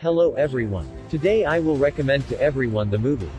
Hello everyone. Today I will recommend to everyone the movie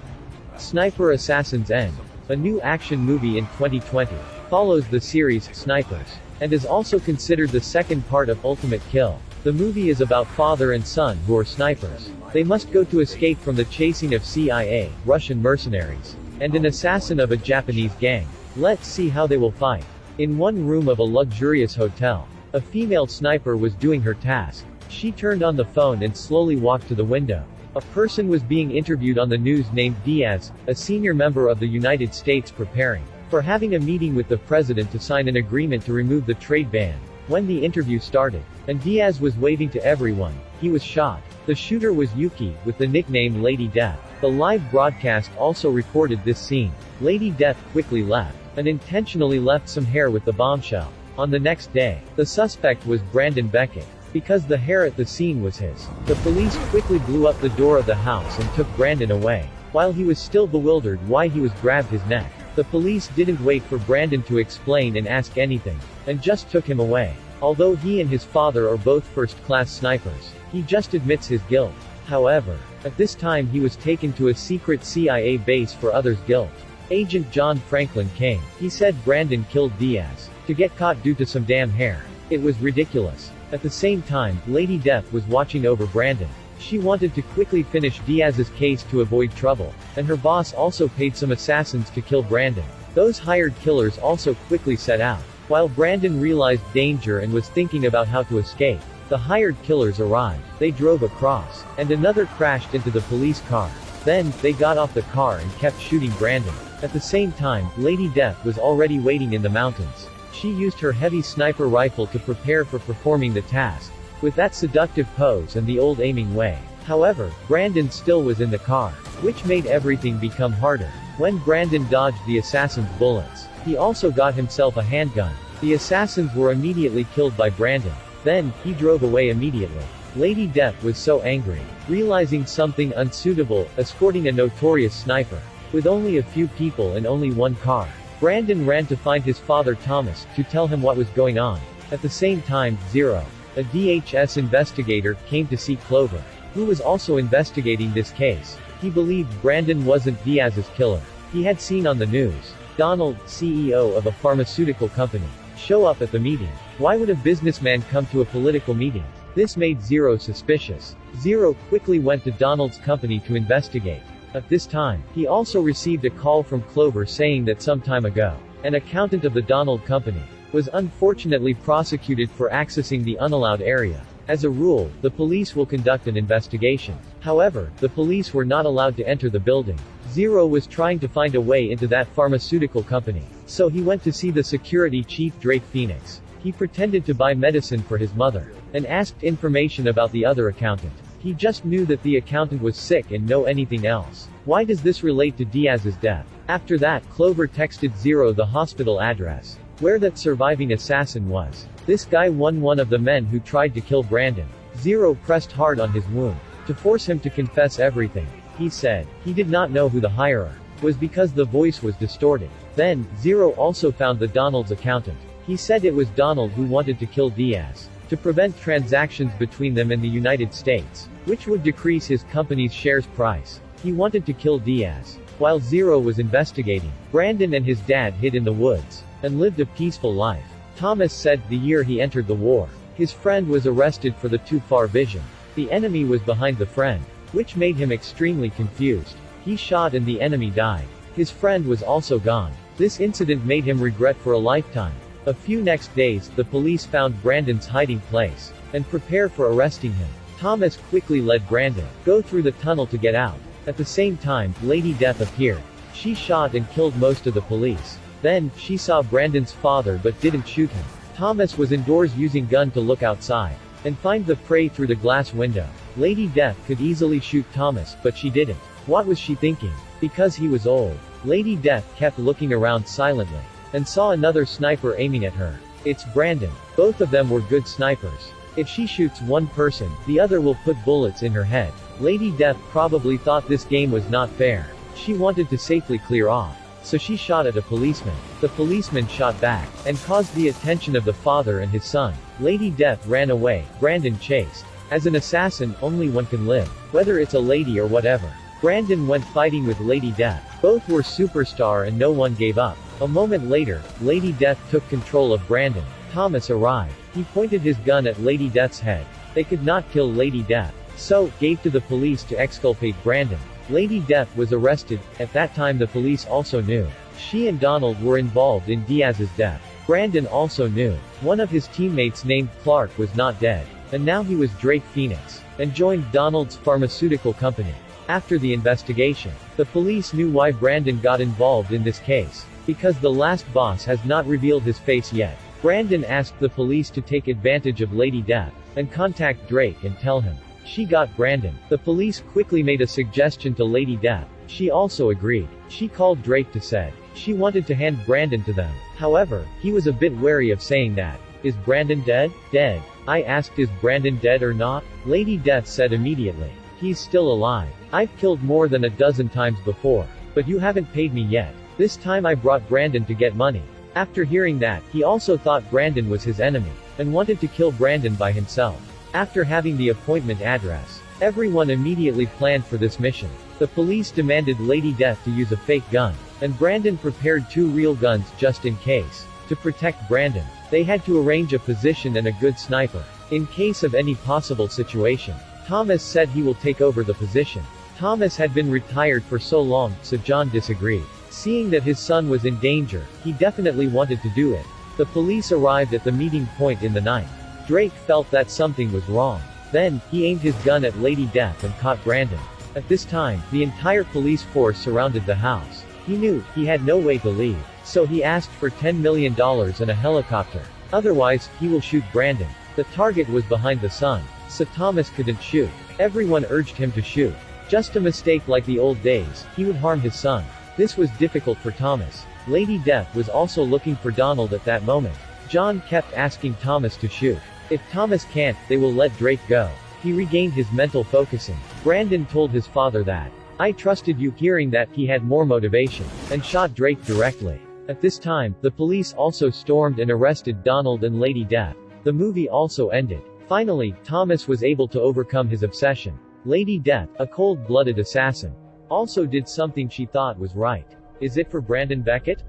Sniper Assassin's End. A new action movie in 2020. Follows the series Snipers, and is also considered the second part of Ultimate Kill. The movie is about father and son who are snipers. They must go to escape from the chasing of CIA, Russian mercenaries, and an assassin of a Japanese gang. Let's see how they will fight. In one room of a luxurious hotel, a female sniper was doing her task. She turned on the phone and slowly walked to the window. A person was being interviewed on the news named Diaz, a senior member of the United States preparing for having a meeting with the president to sign an agreement to remove the trade ban. When the interview started, and Diaz was waving to everyone, he was shot. The shooter was Yuki, with the nickname Lady Death. The live broadcast also recorded this scene. Lady Death quickly left, and intentionally left some hair with the bombshell. On the next day, the suspect was Brandon Beckett, because the hair at the scene was his. The police quickly blew up the door of the house and took Brandon away. While he was still bewildered why he was grabbed his neck, the police didn't wait for Brandon to explain and ask anything, and just took him away. Although he and his father are both first-class snipers, he just admits his guilt. However, at this time he was taken to a secret CIA base for others' guilt. Agent John Franklin came. He said Brandon killed Diaz to get caught due to some damn hair. It was ridiculous. At the same time, Lady Death was watching over Brandon. She wanted to quickly finish Diaz's case to avoid trouble, and her boss also paid some assassins to kill Brandon. Those hired killers also quickly set out. While Brandon realized danger and was thinking about how to escape, the hired killers arrived. They drove across, and another crashed into the police car. Then, they got off the car and kept shooting Brandon. At the same time, Lady Death was already waiting in the mountains. She used her heavy sniper rifle to prepare for performing the task, with that seductive pose and the old aiming way. However, Brandon still was in the car, which made everything become harder. When Brandon dodged the assassin's bullets, he also got himself a handgun. The assassins were immediately killed by Brandon. Then, he drove away immediately. Lady Death was so angry, realizing something unsuitable, escorting a notorious sniper, with only a few people and only one car. Brandon ran to find his father Thomas, to tell him what was going on. At the same time, Zero, a DHS investigator, came to see Clover, who was also investigating this case. He believed Brandon wasn't Diaz's killer. He had seen on the news Donald, CEO of a pharmaceutical company, show up at the meeting. Why would a businessman come to a political meeting? This made Zero suspicious. Zero quickly went to Donald's company to investigate. At this time, he also received a call from Clover saying that some time ago, an accountant of the Donald company was unfortunately prosecuted for accessing the unallowed area. As a rule, the police will conduct an investigation. However, the police were not allowed to enter the building. Zero was trying to find a way into that pharmaceutical company, so he went to see the security chief Drake Phoenix. He pretended to buy medicine for his mother, and asked information about the other accountant. He just knew that the accountant was sick and know anything else. Why does this relate to Diaz's death? After that, Clover texted Zero the hospital address, where that surviving assassin was. This guy won one of the men who tried to kill Brandon. Zero pressed hard on his wound, to force him to confess everything. He said, he did not know who the hirer was because the voice was distorted. Then, Zero also found the Donald's accountant. He said it was Donald who wanted to kill Diaz, to prevent transactions between them and the United States, which would decrease his company's shares price. He wanted to kill Diaz. While Zero was investigating, Brandon and his dad hid in the woods, and lived a peaceful life. Thomas said the year he entered the war, his friend was arrested for the too far vision. The enemy was behind the friend, which made him extremely confused. He shot and the enemy died. His friend was also gone. This incident made him regret for a lifetime. A few next days, the police found Brandon's hiding place, and prepare for arresting him. Thomas quickly led Brandon go through the tunnel to get out. At the same time, Lady Death appeared. She shot and killed most of the police. Then, she saw Brandon's father but didn't shoot him. Thomas was indoors using gun to look outside, and find the prey through the glass window. Lady Death could easily shoot Thomas, but she didn't. What was she thinking? Because he was old. Lady Death kept looking around silently, and saw another sniper aiming at her. It's Brandon. Both of them were good snipers. If she shoots one person, the other will put bullets in her head. Lady Death probably thought this game was not fair. She wanted to safely clear off, so she shot at a policeman. The policeman shot back, and caused the attention of the father and his son. Lady Death ran away. Brandon chased. As an assassin, only one can live. Whether it's a lady or whatever. Brandon went fighting with Lady Death. Both were superstar and no one gave up. A moment later, Lady Death took control of Brandon. Thomas arrived. He pointed his gun at Lady Death's head. They could not kill Lady Death, so gave to the police to exculpate Brandon. Lady Death was arrested. At that time the police also knew. She and Donald were involved in Diaz's death. Brandon also knew. One of his teammates named Clark was not dead. And now he was Drake Phoenix. And joined Donald's pharmaceutical company. After the investigation, the police knew why Brandon got involved in this case. Because the last boss has not revealed his face yet. Brandon asked the police to take advantage of Lady Death, and contact Drake and tell him. She got Brandon. The police quickly made a suggestion to Lady Death. She also agreed. She called Drake to said. She wanted to hand Brandon to them. However, he was a bit wary of saying that. Is Brandon dead? Dead. I asked, is Brandon dead or not? Lady Death said immediately. He's still alive. I've killed more than a dozen times before. But you haven't paid me yet. This time I brought Brandon to get money. After hearing that, he also thought Brandon was his enemy, and wanted to kill Brandon by himself. After having the appointment address, everyone immediately planned for this mission. The police demanded Lady Death to use a fake gun, and Brandon prepared 2 real guns just in case. To protect Brandon, they had to arrange a position and a good sniper. In case of any possible situation, Thomas said he will take over the position. Thomas had been retired for so long, so John disagreed. Seeing that his son was in danger, he definitely wanted to do it. The police arrived at the meeting point in the night. Drake felt that something was wrong. Then, he aimed his gun at Lady Death and caught Brandon. At this time, the entire police force surrounded the house. He knew he had no way to leave, so he asked for $10 million and a helicopter. Otherwise, he will shoot Brandon. The target was behind the sun, so Thomas couldn't shoot. Everyone urged him to shoot. Just a mistake like the old days, he would harm his son. This was difficult for Thomas. Lady Death was also looking for Donald at that moment. John kept asking Thomas to shoot. If Thomas can't, they will let Drake go. He regained his mental focusing. Brandon told his father that, I trusted you. Hearing that, he had more motivation, and shot Drake directly. At this time, the police also stormed and arrested Donald and Lady Death. The movie also ended. Finally, Thomas was able to overcome his obsession. Lady Death, a cold-blooded assassin, also did something she thought was right. Is it for Brandon Beckett?